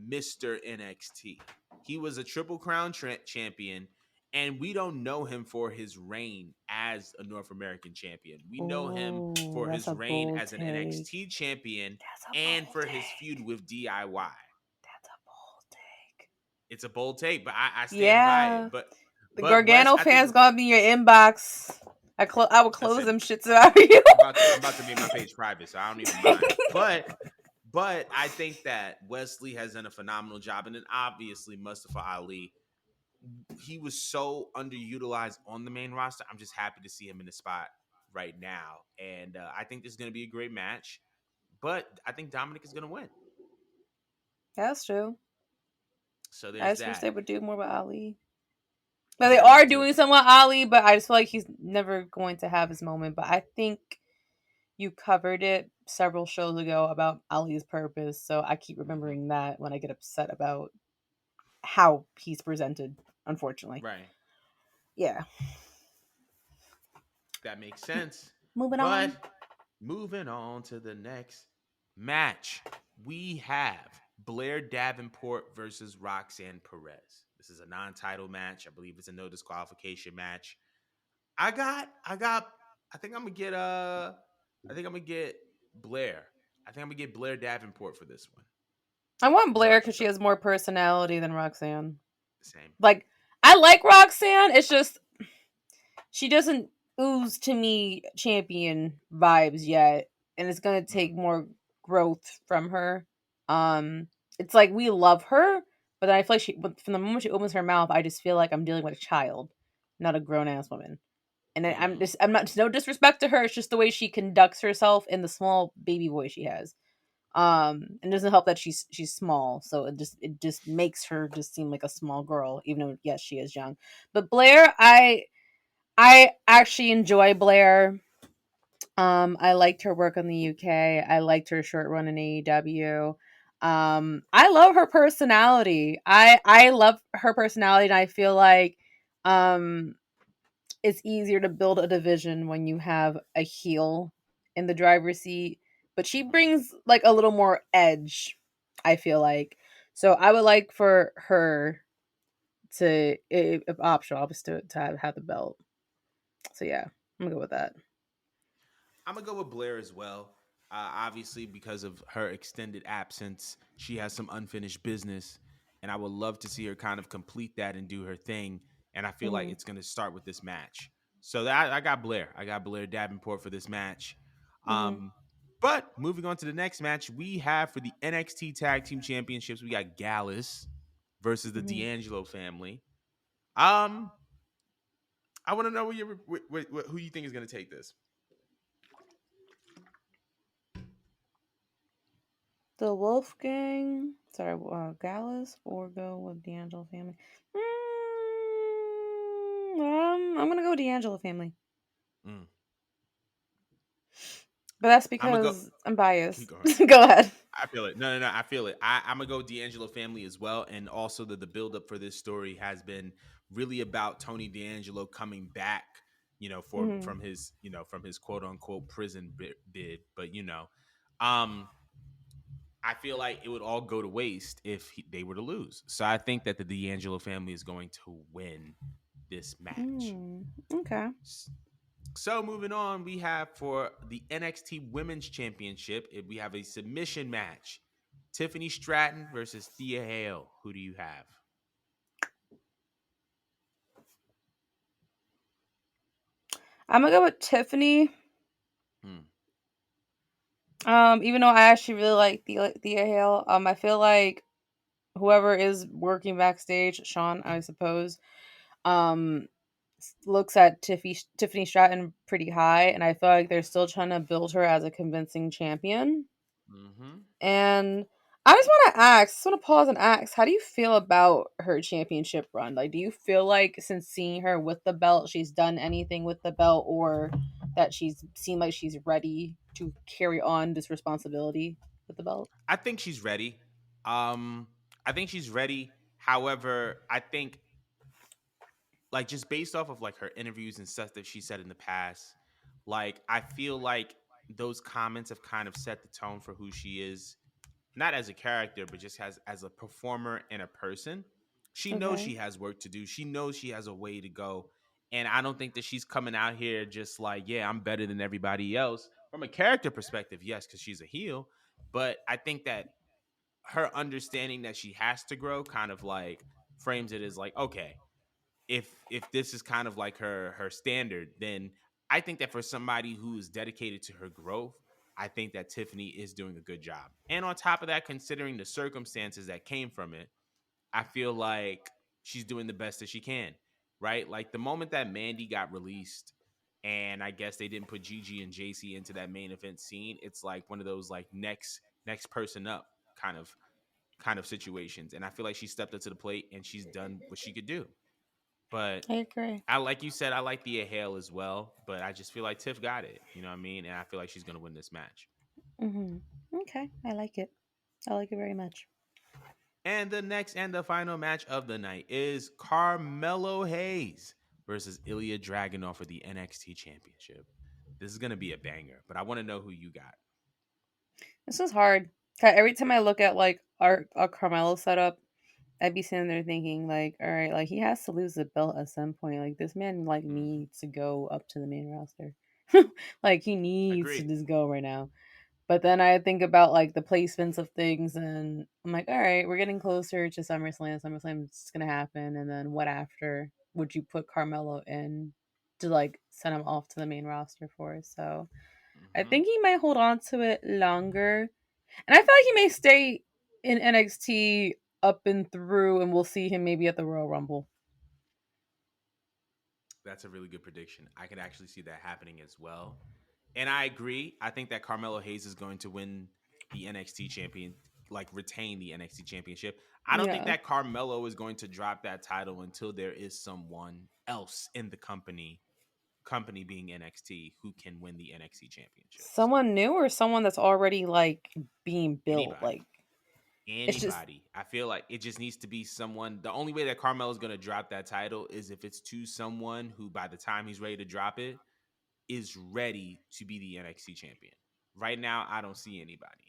Mr. NXT. He was a Triple Crown champion, and we don't know him for his reign as a North American champion. We know him Oh, for that's his a reign bold as an take. NXT champion That's a and bold for his feud take. with DIY. That's a bold take. It's a bold take, but I stand by Yeah. it. But The Wes, Gargano I think fans gonna be in your inbox. I will close listen, them shits out of you. I'm about to make my page private, so I don't even mind. But I think that Wesley has done a phenomenal job, and then obviously Mustafa Ali. He was so underutilized on the main roster. I'm just happy to see him in the spot right now, and I think this is going to be a great match. But I think Dominic is going to win. That's true. So I there's just wish they that. would do more with Ali. But they That is are true. doing some with Ali, but I just feel like he's never going to have his moment. But I think you covered it several shows ago about Ali's purpose, so I keep remembering that when I get upset about how he's presented, unfortunately. Right. Yeah. That makes sense. Moving But on. moving on to the next match, we have Blair Davenport versus Roxanne Perez. This is a non-title match. I believe it's a no disqualification match. I think I'm gonna get I think I'm gonna get Blair. I think I'm gonna get Blair Davenport for this one. I want What Blair about because she yourself? has more personality than Roxanne. Same. Like, I like Roxanne. It's just she doesn't ooze to me champion vibes yet, and it's gonna take Mm, more growth from her. Um, it's like we love her, but then I feel like from the moment she opens her mouth, I just feel like I'm dealing with a child, not a grown ass woman. And then mm, I'm not no disrespect to her. It's just the way she conducts herself and the small baby voice she has. And it doesn't help that she's small, so it just makes her just seem like a small girl, even though yes she is young. But Blair, I actually enjoy Blair. I liked her work in the UK. I liked her short run in AEW. I love her personality. I love her personality, and I feel like um it's easier to build a division when you have a heel in the driver's seat. But she mm-hmm. brings like a little more edge, I feel like. So I would like for her to, if optional, obviously to have the belt. So yeah, I'm gonna go with that. I'm gonna go with Blair as well. Obviously, because of her extended absence, she has some unfinished business, and I would love to see her kind of complete that and do her thing. And I feel like Mm-hmm. it's gonna start with this match. So that I got Blair. I got Blair Davenport for this match. Mm-hmm. Um, but moving on to the next match, we have for the NXT Tag Team Championships, we got Gallus versus the Mm-hmm. D'Angelo family. Um, I want to know who you think is gonna take this. The Wolfgang, sorry, Gallus, or go with D'Angelo family. I'm gonna go D'Angelo family, Mm. but that's I'm gonna go. because I'm Keep biased. going. Go ahead. I feel it. No, no, no. I feel it. I'm gonna go D'Angelo family as well, and also the build up for this story has been really about Tony D'Angelo coming back. For Mhm. from his quote unquote prison bid. But um, I feel like it would all go to waste if they were to lose. So I think that the D'Angelo family is going to win this match. Okay. So moving on, we have for the NXT Women's Championship, we have a submission match. Tiffany Stratton versus Thea Hale. Who do you have? I'm gonna go with Tiffany. Hmm. Even though I actually really like Thea Hale, I feel like whoever is working backstage, Sean, I suppose, um, looks at Tiffany Stratton pretty high, and I feel like they're still trying to build her as a convincing champion. Mm-hmm. And I just want to pause and ask, how do you feel about her championship run? Like, do you feel like since seeing her with the belt, she's done anything with the belt, or that she's seemed like she's ready to carry on this responsibility with the belt? I think she's ready. I think she's ready. However, I think like just based off of like her interviews and stuff that she said in the past, like I feel like those comments have kind of set the tone for who she is, not as a character, but just as a performer and a person. She knows Okay. she has work to do. She knows she has a way to go. And I don't think that she's coming out here just like, yeah, I'm better than everybody else. From a character perspective, yes, because she's a heel. But I think that her understanding that she has to grow kind of like frames it as like, okay, if this is kind of like her standard, then I think that for somebody who is dedicated to her growth, I think that Tiffany is doing a good job. And on top of that, considering the circumstances that came from it, I feel like she's doing the best that she can. Right? Like the moment that Mandy got released and I guess they didn't put Gigi and JC into that main event scene, it's like one of those like next person up kind of situations. And I feel like she stepped up to the plate and she's done what she could do. But I agree. I like you said, I like Thea Hale as well, but I just feel like Tiff got it. You know what I mean? And I feel like she's gonna win this match. Mm-hmm. Okay, I like it. I like it very much. And the next and the final match of the night is Carmelo Hayes versus Ilya Dragunov for the NXT Championship. This is gonna be a banger, but I want to know who you got. This is hard. 'Cause every time I look at like our Carmelo setup, I'd be sitting there thinking like, all right, like he has to lose the belt at some point. Like this man like Mm-hmm. needs to go up to the main roster. Like he needs to Agreed. just go right now. But then I think about like the placements of things, and I'm like, all right, we're getting closer to SummerSlam. SummerSlam's gonna happen, and then what after would you put Carmelo in to like send him off to the main roster for? So I Mm-hmm. think he might hold on to it longer, and I feel like he may stay in NXT up and through, and we'll see him maybe at the Royal Rumble. That's a really good prediction. I could actually see that happening as well. And I agree. I think that Carmelo Hayes is going to win the NXT champion, like retain the NXT championship. I don't think Yeah. that Carmelo is going to drop that title until there is someone else in the company being NXT who can win the NXT championship. So Someone new or someone that's already like being built. anybody, Like it's just anybody. I feel like it just needs to be someone. The only way that Carmelo is going to drop that title is if it's to someone who, by the time he's ready to drop it, is ready to be the NXT champion. Right now, I don't see anybody.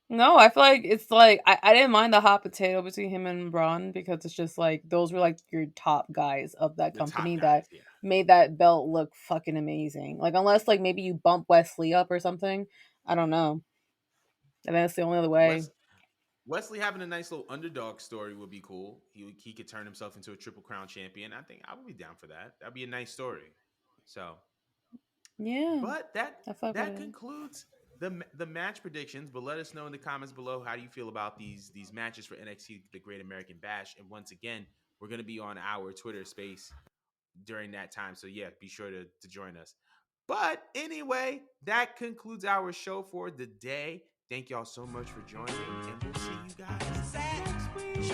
no, I feel like it's like I didn't mind the hot potato between him and Braun because it's just like those were like your top guys of that The top company guys, that yeah. made that belt look fucking amazing. Like unless like maybe you bump Wesley up or something. I don't know. And that's the only other way. Wes Wesley having a nice little underdog story would be cool. He could turn himself into a triple crown champion. I think I would be down for that. That'd be a nice story. So, Yeah. but that I fuck with that it. concludes the match predictions. But let us know in the comments below how do you feel about these matches for NXT the Great American Bash. And once again, we're gonna be on our Twitter space during that time. So yeah, be sure to join us. But anyway, that concludes our show for the day. Thank y'all so much for joining, and we'll see you guys next week.